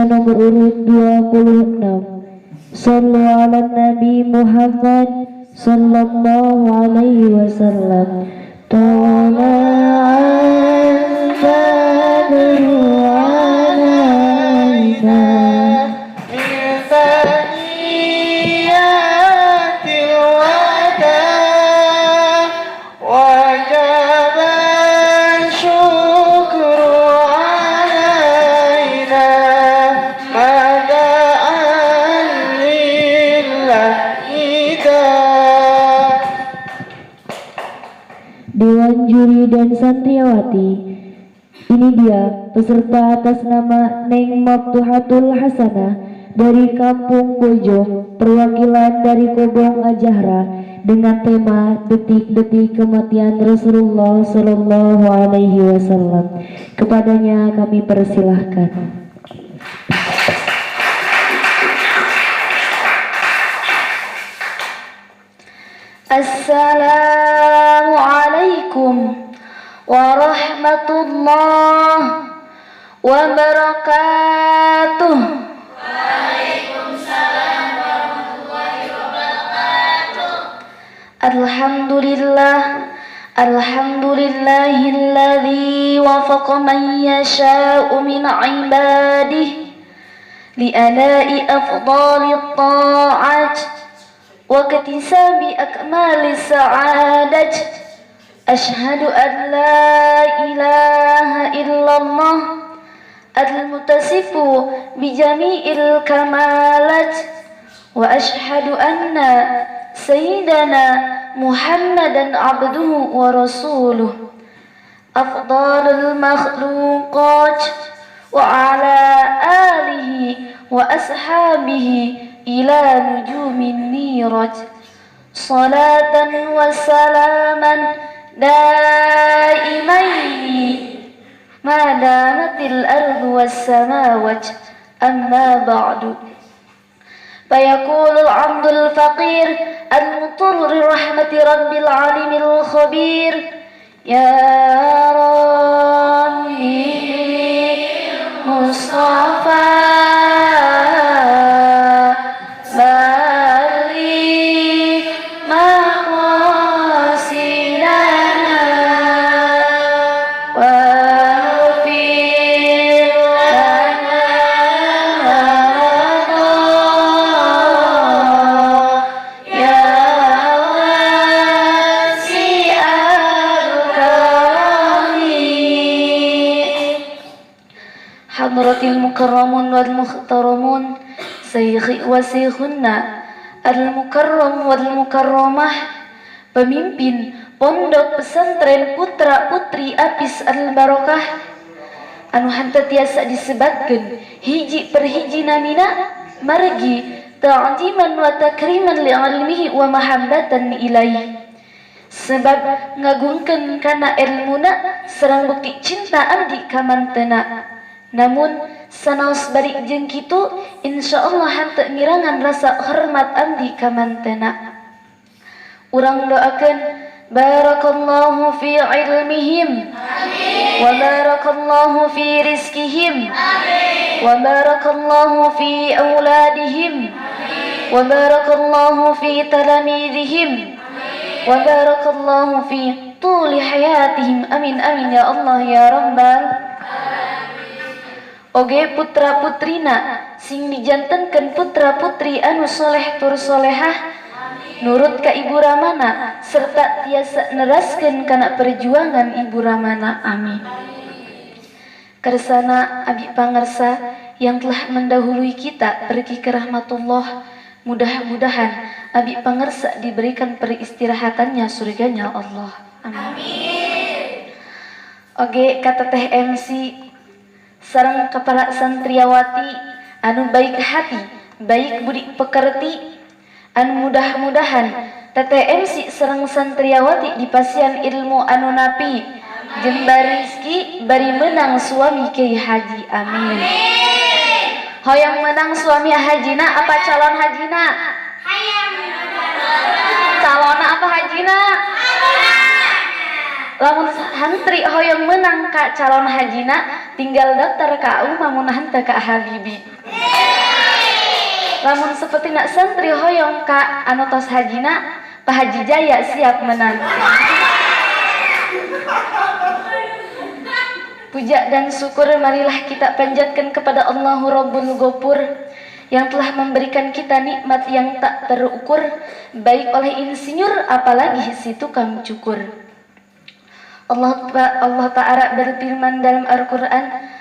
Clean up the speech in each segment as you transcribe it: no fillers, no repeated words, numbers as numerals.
Indonesia nomor urut 26. Sallu ala Nabi Muhammad sallallahu alaihi wasallam. Tala'al badru alaina min thaniyatil wada wajaba syukru alaina mada'an lillahi Dewan Juri dan Santriawati, ini dia peserta atas nama Neng Maftuhatul Hasanah dari Kampung Bojong, perwakilan dari Kobong Ajahra dengan tema Detik-detik Kematian Rasulullah Sallallahu Alaihi Wasallam. Kepadanya kami persilahkan. Assalamualaikum warahmatullahi wabarakatuh. Waalaikumsalam warahmatullahi wabarakatuh. Alhamdulillahilladzi wafaqa man yasha'u min ibadihi li'ada'i afdalit ta'at واكتساب أكمال السعادة. أشهد أن لا إله إلا الله المتصف بجميع الكمالات وأشهد أن سيدنا محمدا عبده ورسوله أفضل المخلوقات وعلى آله وأصحابه إلى نجوم النيرة صلاة وسلاما دائمين ما دامت الأرض والسماوات. أما بعد، فيقول العبد الفقير المضطر لرحمة رب العالم الخبير: يا ربي مصطفى Hadratil mukarramun wal muhtaramun, sayyikhi wa sayyikhunna al-mukarram wal mukarramah, pemimpin pondok pesantren putra putri Apis al-Barokah anu hanta tiasa disebatkeun hiji per hiji namina margi ta'ziman wa takriman li ilmihi wa mahabbatan ilaihi, sebab ngagungkeun kana ilmuna sareng bukti cinta abdi ka manteuna. Namun sanaos bari jeung kitu insyaallah henteu ngirangan rasa hormat abdi ka manteuna. Urang doakeun barakallahu fi ilmihim, amin, wa barakallahu fi rizqihim, amin, wa barakallahu fi auladihim, amin, wa barakallahu fi talamidihim, amin, wa barakallahu fi tuli hayatihim. Amin amin ya Allah ya rabbal oge putra putrina sing dijantenkeun putra putri anu soleh tur solehah nurut ka ibu ramana serta tiasa neraskeun kana perjuangan ibu ramana. Amin. Kersana abi pangarsa yang telah mendahului kita pergi ke rahmatullah, mudah-mudahan abi pangarsa diberikan peristirahatannya surganya Allah. Amin. Oge kata teh MC sareng kepala santriawati anu baik hati, baik budi pekerti, anu mudah-mudahan TTMC sareng santriawati dipasian ilmu anu napi jeung bari rezeki bari menang suami Kiai Haji. Amin. Hoyong menang suami hajina apa calon hajina? Calona apa hajina? Lamun hantri hoyong menang ka calon hajina tinggal daftar ka mamunahan teu ka Habibi. Lamun seperti nak santri hoyong ka anu tos hajina Pak Haji Jaya siap menang. Puja dan syukur marilah kita panjatkan kepada Allahu Rabbul Ghafur yang telah memberikan kita nikmat yang tak terukur, baik oleh insinyur apalagi si tukang cukur. Allah Ta'ala berfirman dalam Al-Quran,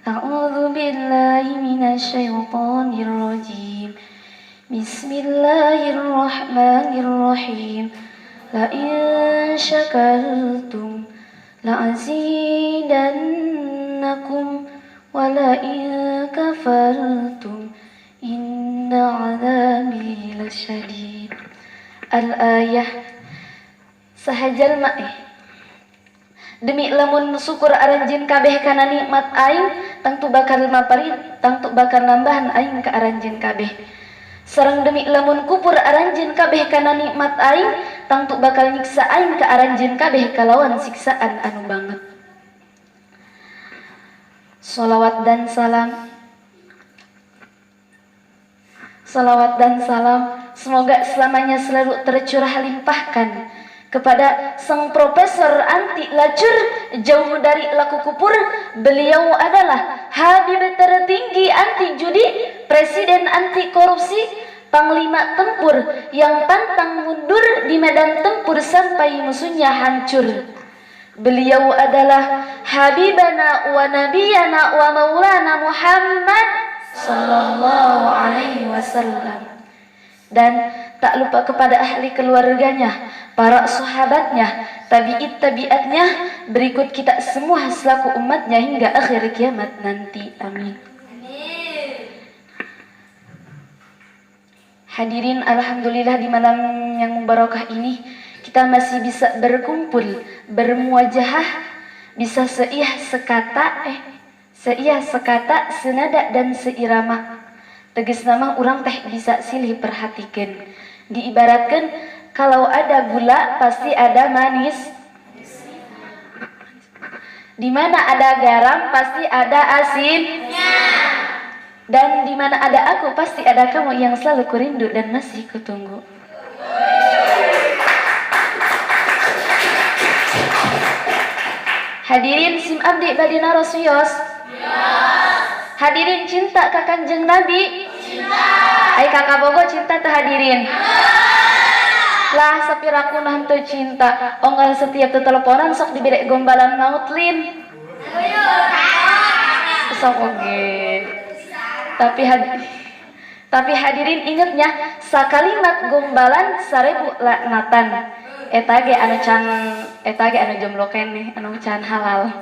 A'udzu billahi minasyaitonir rajim. Bismillahirrahmanirrahim. La in syakartum la azidannakum wa la in kafartum inna 'adzabi lasyadid. Al-ayah sahajal demi lamun syukur aranjeun kabeh kana nikmat aing tangtu bakal mapari tangtu bakal nambahan aing ka aranjeun kabeh. Sareng demi lamun kufur aranjeun kabeh kana nikmat aing tangtu bakal nyiksa aing ka aranjeun kabeh kalawan siksaan anu banget. Salawat dan salam semoga selamanya selalu tercurah limpahkan kepada sang profesor anti lacur jauh dari laku kupur. Beliau adalah Habib tertinggi anti judi, presiden anti korupsi, panglima tempur yang pantang mundur di medan tempur sampai musuhnya hancur. Beliau adalah Habibana wa Nabiyana wa Maulana Muhammad sallallahu alaihi wasallam. Dan tak lupa kepada ahli keluarganya, para sahabatnya, tabi'atnya, berikut kita semua selaku umatnya hingga akhir kiamat nanti. Amin. Hadirin, alhamdulillah di malam yang mubarakah ini kita masih bisa berkumpul, bermuajahah, bisa seiyah sekata, senada dan seirama. Tegas nama orang teh bisa silih perhatikan. Diibaratkan kalau ada gula pasti ada manis. Di mana ada garam pasti ada asinnya. Dan di mana ada aku pasti ada kamu yang selalu kurindu dan masih kutunggu. Hadirin sim abdi badina rosuyos. Hadirin cinta ka Kanjeng Nabi. Cinta. Ai kakak bogo cinta teh hadirin. Lah sapiraku nah teu cinta. Onggal setiap teu teleponan sok dibere gombalan maut lin. Sok oge. Tapi hadirin ingetnya sakalimat gombalan 1000 laknatan. Eta ge anu jomblo keneh anu can halal.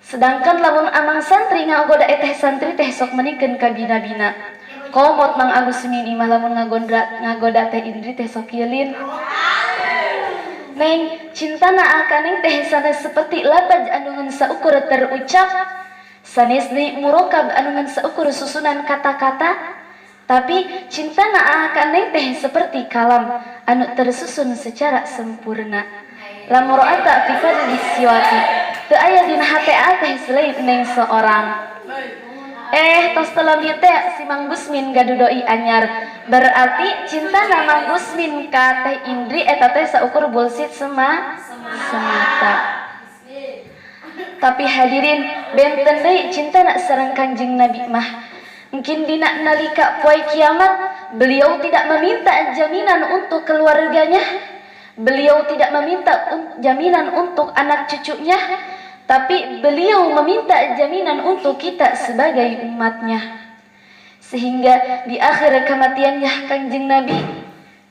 Sedangkan lamun amang santri ngagoda teh santri teh sok menikeun ka bina-bina. Komot Mang Agus Mini mah lamun ngagoda teh Indri teh sok kieu lin. Neng cintana akaning teh sanes seperti lapaj anu ngan saukur terucap, sanes ni murokab anu ngan saukur susunan kata-kata, tapi cintana akaning teh seperti kalam anu tersusun secara sempurna. Lamurata fi fadli siwati teu aya dina hate teh selain neng seorang. Tos telam ieu teh si Mang Gusmin gadudoi anyar. Berarti cintana Mang Gusmin ka Teh Indri eta teh saukur bullshit semata. Tapi hadirin benten deui cintana sareng Kanjeng Nabi mah. Mungkin dina nalika poe kiamat beliau tidak meminta jaminan untuk keluarganya. Beliau tidak meminta jaminan untuk anak cucunya, tapi beliau meminta jaminan untuk kita sebagai umatnya. Sehingga di akhir kematiannya Kanjeng Nabi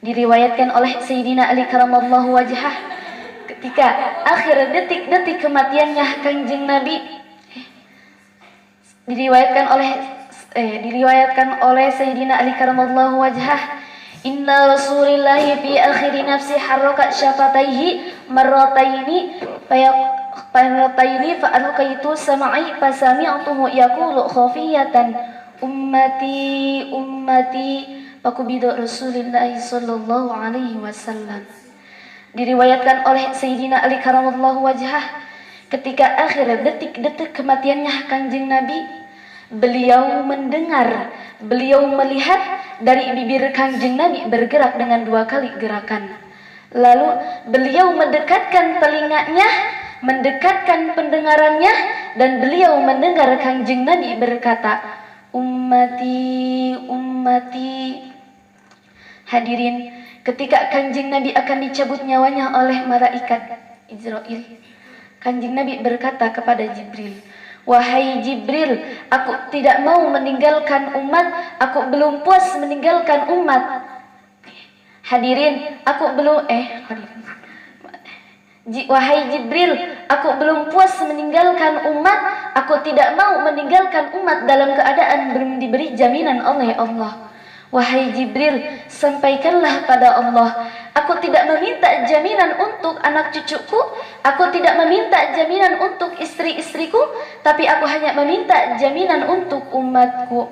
diriwayatkan oleh Sayyidina Ali karamallahu wajhah, ketika akhir detik-detik kematiannya Kanjeng Nabi diriwayatkan oleh Sayyidina Ali karamallahu wajhah, Inna Rasulillahi fi akhiri nafsi harrokat syafataihi marrataini fa'alukaitu sama'i fasami'atuhu yakulu khafiyatan ummati Pakubida Rasulullah sallallahu alaihi wasallam. Diriwayatkan oleh Sayyidina Ali karamallahu wajhah, ketika akhir detik-detik kematiannya Kanjeng Nabi, beliau mendengar, beliau melihat dari bibir Kanjeng Nabi bergerak dengan 2 kali gerakan. Lalu beliau mendekatkan telinganya, mendekatkan pendengarannya, dan beliau mendengar Kanjeng Nabi berkata, "Ummati, ummati." Hadirin, ketika Kanjeng Nabi akan dicabut nyawanya oleh malaikat Israil, Kanjeng Nabi berkata kepada Jibril, "Wahai Jibril, aku tidak mau meninggalkan umat, aku belum puas meninggalkan umat." Hadirin, wahai Jibril, aku belum puas meninggalkan umat, aku tidak mau meninggalkan umat dalam keadaan belum diberi jaminan oleh Allah. Wahai Jibril, sampaikanlah pada Allah, aku tidak meminta jaminan untuk anak cucuku, aku tidak meminta jaminan untuk istri-istriku, tapi aku hanya meminta jaminan untuk umatku.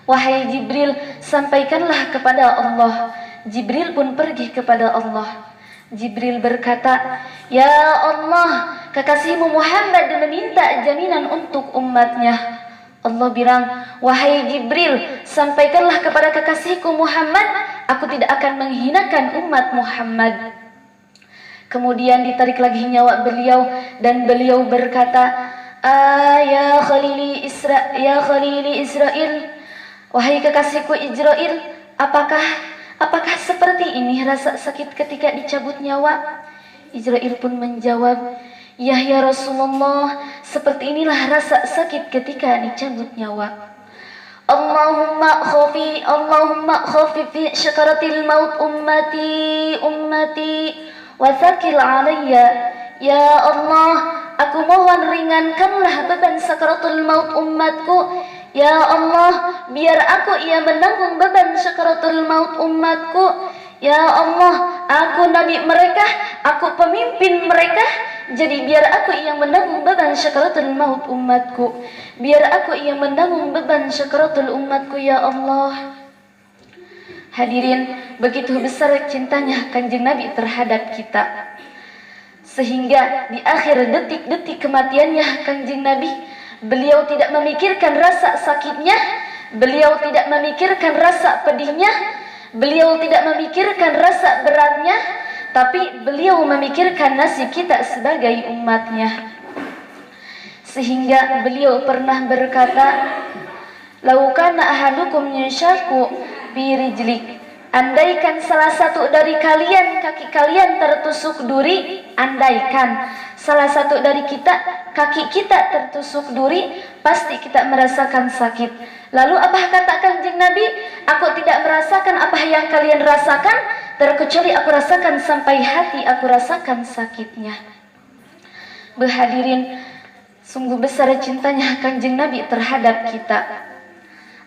Wahai Jibril, sampaikanlah kepada Allah. Jibril pun pergi kepada Allah. Jibril berkata, "Ya Allah, kekasihmu Muhammad meminta jaminan untuk umatnya." Allah bilang, "Wahai Jibril, sampaikanlah kepada kekasihku Muhammad, aku tidak akan menghinakan umat Muhammad." Kemudian ditarik lagi nyawa beliau dan beliau berkata, Ya Khalili Israel, wahai kekasihku Israel, apakah seperti ini rasa sakit ketika dicabut nyawa? Israel pun menjawab, "Ya Rasulullah, seperti inilah rasa sakit ketika dicabut nyawa." Allahumma khafi fi syakaratil maut ummati wa thaqil alayya. Ya Allah, aku mohon ringankanlah beban sakaratul maut umatku. Ya Allah, biar aku yang menanggung beban sakaratul maut umatku. Ya Allah, aku nabi mereka, aku pemimpin mereka, jadi biar aku yang menanggung beban sakaratul maut umatku. Biar aku yang menanggung beban sakaratul umatku, ya Allah. Hadirin, begitu besar cintanya Kanjeng Nabi terhadap kita, sehingga di akhir detik-detik kematiannya Kanjeng Nabi, beliau tidak memikirkan rasa sakitnya, beliau tidak memikirkan rasa pedihnya, beliau tidak memikirkan rasa beratnya, tapi beliau memikirkan nasib kita sebagai umatnya. Sehingga beliau pernah berkata, "Lau kana ahadukum yashaku bi rijlik." Andaikan salah satu dari kalian kaki kalian tertusuk duri, andaikan salah satu dari kita kaki kita tertusuk duri, pasti kita merasakan sakit. Lalu apa kata Kanjeng Nabi? "Aku tidak merasakan apa yang kalian rasakan, terkecuali aku rasakan sampai hati aku rasakan sakitnya." Berhadirin, sungguh besar cintanya Kanjeng Nabi terhadap kita.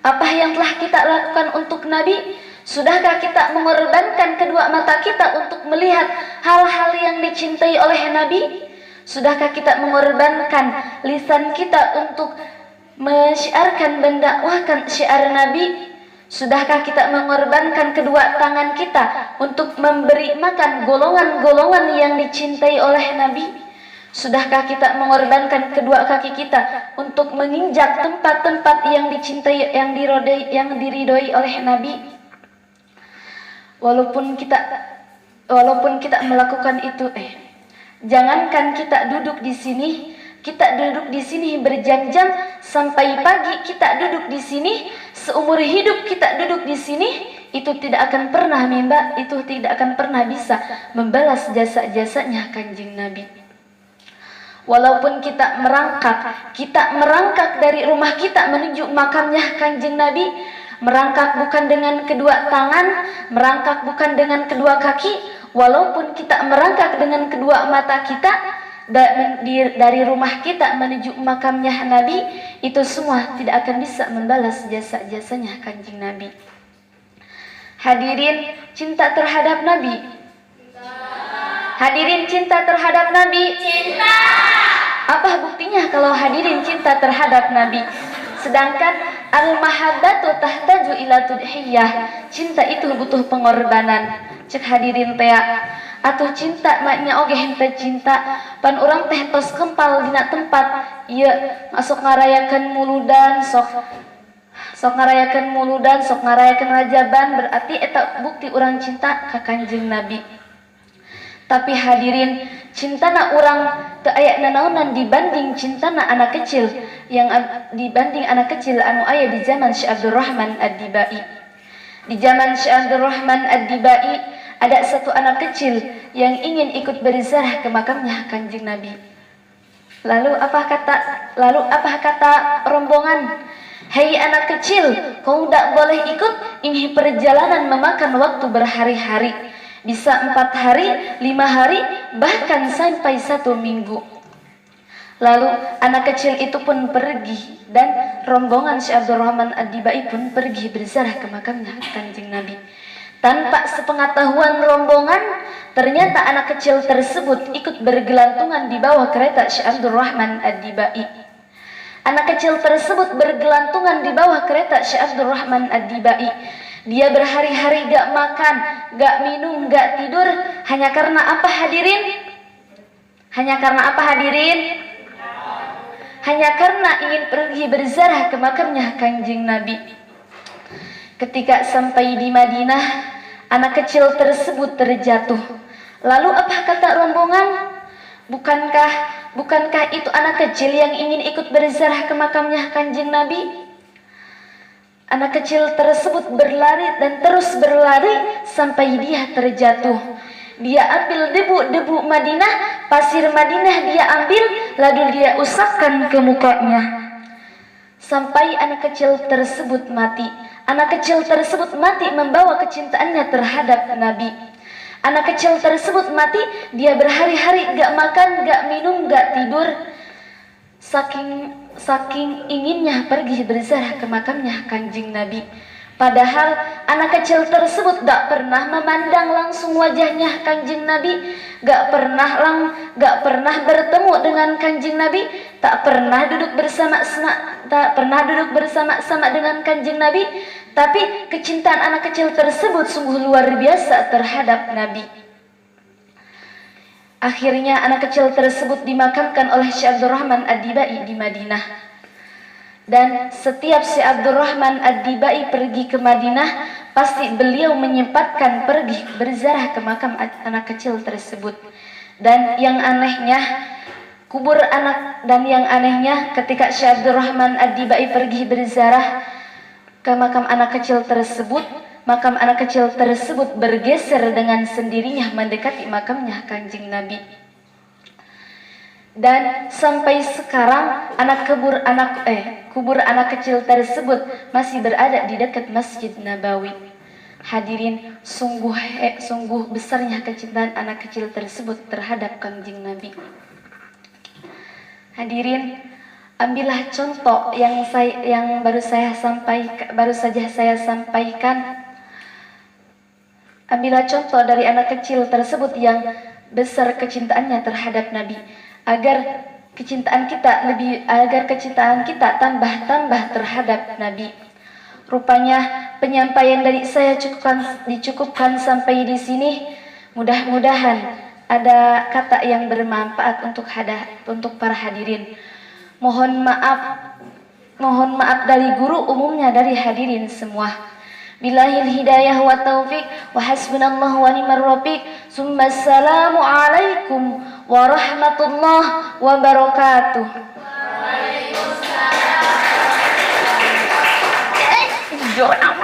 Apa yang telah kita lakukan untuk Nabi? Sudahkah kita mengorbankan kedua mata kita untuk melihat hal-hal yang dicintai oleh Nabi? Sudahkah kita mengorbankan lisan kita untuk mensyiarkan, mendakwahkan syiar Nabi? Sudahkah kita mengorbankan kedua tangan kita untuk memberi makan golongan-golongan yang dicintai oleh Nabi? Sudahkah kita mengorbankan kedua kaki kita untuk menginjak tempat-tempat yang dicintai, yang diridhoi oleh Nabi? Walaupun kita melakukan itu, jangankan kita duduk di sini berjam-jam sampai pagi kita duduk di sini, seumur hidup kita duduk di sini, itu tidak akan pernah bisa membalas jasa-jasanya Kanjeng Nabi. Walaupun kita merangkak dari rumah kita menuju makamnya Kanjeng Nabi, merangkak bukan dengan kedua tangan, merangkak bukan dengan kedua kaki, walaupun kita merangkak dengan kedua mata kita, dari rumah kita menuju makamnya Nabi, itu semua tidak akan bisa membalas jasa-jasanya Kanjeng Nabi. Hadirin, cinta terhadap Nabi. Hadirin, cinta terhadap Nabi. Cinta. Apa buktinya kalau hadirin cinta terhadap Nabi? Sedangkan al-mahabbatu tahtaju ila tudhiyah. Cinta itu butuh pengorbanan. Cek hadirin teh atuh cinta maknya oge henteu cinta pan urang teh tos kempal dina tempat ieu masuk ngarayakeun muludan sok ngarayakeun muludan sok ngarayakeun rajaban berarti eta bukti urang cinta ka Kanjeng Nabi. Tapi hadirin, cintana urang teu aya nanaonan dibanding cintana anak kecil yang dibanding anak kecil anu aya di zaman Syekh Abdurrahman Ad-Dibai. Di zaman Syekh Abdurrahman Ad-Dibai ada satu anak kecil yang ingin ikut berziarah ke makamnya Kanjeng Nabi. Lalu apa kata rombongan? Hei anak kecil, kau tidak boleh ikut, ini perjalanan memakan waktu berhari-hari. Bisa 4 hari, 5 hari, bahkan sampai 1 minggu. Lalu anak kecil itu pun pergi dan rombongan Syekh Abdurrahman Ad-Dibai pun pergi berziarah ke makamnya Kanjeng Nabi. Tanpa sepengetahuan rombongan, ternyata anak kecil tersebut ikut bergelantungan di bawah kereta Syekh Abdurrahman Ad-Dibai. Anak kecil tersebut bergelantungan di bawah kereta Syekh Abdurrahman Ad-Dibai. Dia berhari-hari gak makan, gak minum, gak tidur. Hanya karena apa hadirin? Hanya karena apa hadirin? Hanya karena ingin pergi berziarah ke makamnya Kanjeng Nabi. Ketika sampai di Madinah, anak kecil tersebut terjatuh. Lalu apa kata rombongan? Bukankah itu anak kecil yang ingin ikut berziarah ke makamnya Kanjeng Nabi? Anak kecil tersebut berlari dan terus berlari sampai dia terjatuh. Dia ambil debu Madinah, pasir Madinah dia ambil, lalu dia usapkan ke mukanya. Sampai anak kecil tersebut mati. Anak kecil tersebut mati membawa kecintaannya terhadap Nabi. Anak kecil tersebut mati, dia berhari-hari gak makan, gak minum, gak tidur. Saking inginnya pergi berziarah ke makamnya Kanjeng Nabi. Padahal anak kecil tersebut gak pernah memandang langsung wajahnya Kanjeng Nabi, gak pernah bertemu dengan Kanjeng Nabi, tak pernah duduk bersama-sama dengan Kanjeng Nabi. Tapi kecintaan anak kecil tersebut sungguh luar biasa terhadap Nabi. Akhirnya anak kecil tersebut dimakamkan oleh Syekh Abdurrahman Ad-Dibai di Madinah. Dan setiap Syekh Abdurrahman Ad-Dibai pergi ke Madinah, pasti beliau menyempatkan pergi berziarah ke makam anak kecil tersebut. Dan yang anehnya ketika Syekh Abdurrahman Ad-Dibai pergi berziarah ke makam anak kecil tersebut, makam anak kecil tersebut bergeser dengan sendirinya mendekati makamnya Kanjeng Nabi. Dan sampai sekarang kubur anak kecil tersebut masih berada di dekat Masjid Nabawi. Hadirin, sungguh besarnya kecintaan anak kecil tersebut terhadap Kanjeng Nabi. Hadirin, ambillah contoh yang baru saja saya sampaikan. Ambillah contoh dari anak kecil tersebut yang besar kecintaannya terhadap Nabi, agar kecintaan kita tambah terhadap Nabi. Rupanya penyampaian dari saya dicukupkan sampai di sini. Mudah-mudahan ada kata yang bermanfaat untuk para hadirin. Mohon maaf dari guru, umumnya dari hadirin semua. Billahil hidayah wa taufiq wa hasbunallahu wa ni'mal rafiq. Summa assalamu alaikum warahmatullahi wabarakatuh. Waalaikumsalam.